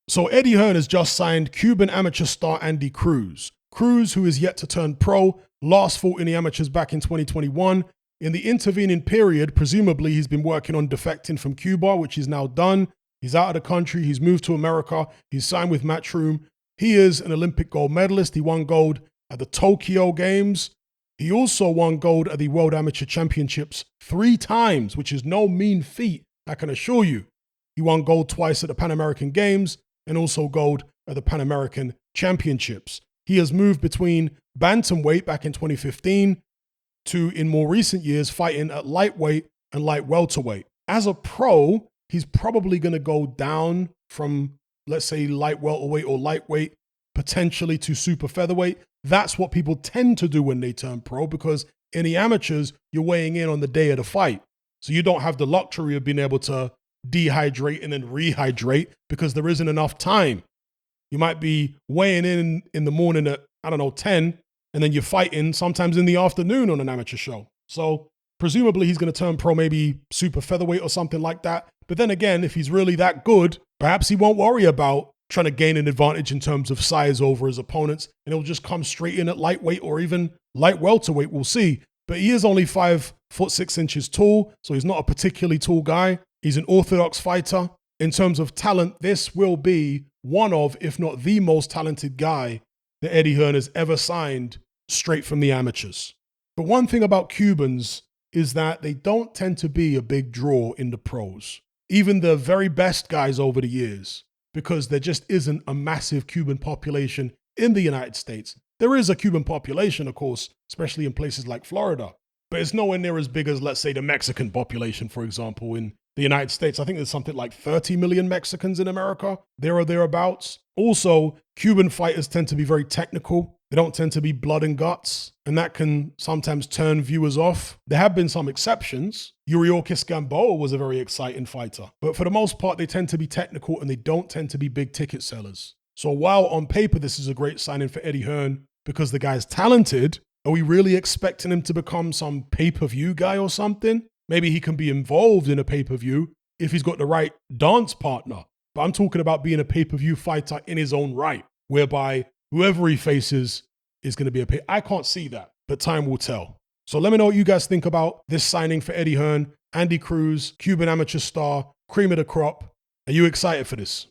So Eddie Hearn has just signed Cuban amateur star Andy Cruz. Cruz, who is yet to turn pro, last fought in the amateurs back in 2021. In the intervening period, presumably he's been working on defecting from Cuba, which he's now done. He's out of the country. He's moved to America. He's signed with Matchroom. He is an Olympic gold medalist. He won gold at the Tokyo Games. He also won gold at the World Amateur Championships 3 times, which is no mean feat, I can assure you. He won gold twice at the Pan American Games and also gold at the Pan American Championships. He has moved between bantamweight back in 2015 to, in more recent years, fighting at lightweight and light welterweight. As a pro, he's probably going to go down from, let's say, light welterweight or lightweight, potentially to super featherweight. That's what people tend to do when they turn pro, because in the amateurs, you're weighing in on the day of the fight. So you don't have the luxury of being able to dehydrate and then rehydrate because there isn't enough time. You might be weighing in the morning at, 10, and then you're fighting sometimes in the afternoon on an amateur show. So presumably he's going to turn pro, maybe super featherweight or something like that. But then again, if he's really that good, perhaps he won't worry about trying to gain an advantage in terms of size over his opponents, and he'll just come straight in at lightweight or even light welterweight. We'll see. But he is only 5'6" tall, so he's not a particularly tall guy. He's an orthodox fighter. In terms of talent, this will be one of, if not the most talented guy that Eddie Hearn has ever signed straight from the amateurs. But one thing about Cubans is that they don't tend to be a big draw in the pros, even the very best guys over the years, because there just isn't a massive Cuban population in the United States. There is a Cuban population, of course, especially in places like Florida, but it's nowhere near as big as, let's say, the Mexican population, for example, in the United States. I think there's something like 30 million Mexicans in America, there or thereabouts. Also, Cuban fighters tend to be very technical. They don't tend to be blood and guts, and that can sometimes turn viewers off. There have been some exceptions. Yuriorkis Gamboa was a very exciting fighter, but for the most part, they tend to be technical and they don't tend to be big ticket sellers. So while on paper, this is a great signing for Eddie Hearn because the guy's talented, are we really expecting him to become some pay-per-view guy or something? Maybe he can be involved in a pay-per-view if he's got the right dance partner. But I'm talking about being a pay-per-view fighter in his own right, whereby whoever he faces is going to be a pay. I can't see that, but time will tell. So let me know what you guys think about this signing for Eddie Hearn, Andy Cruz, Cuban amateur star, cream of the crop. Are you excited for this?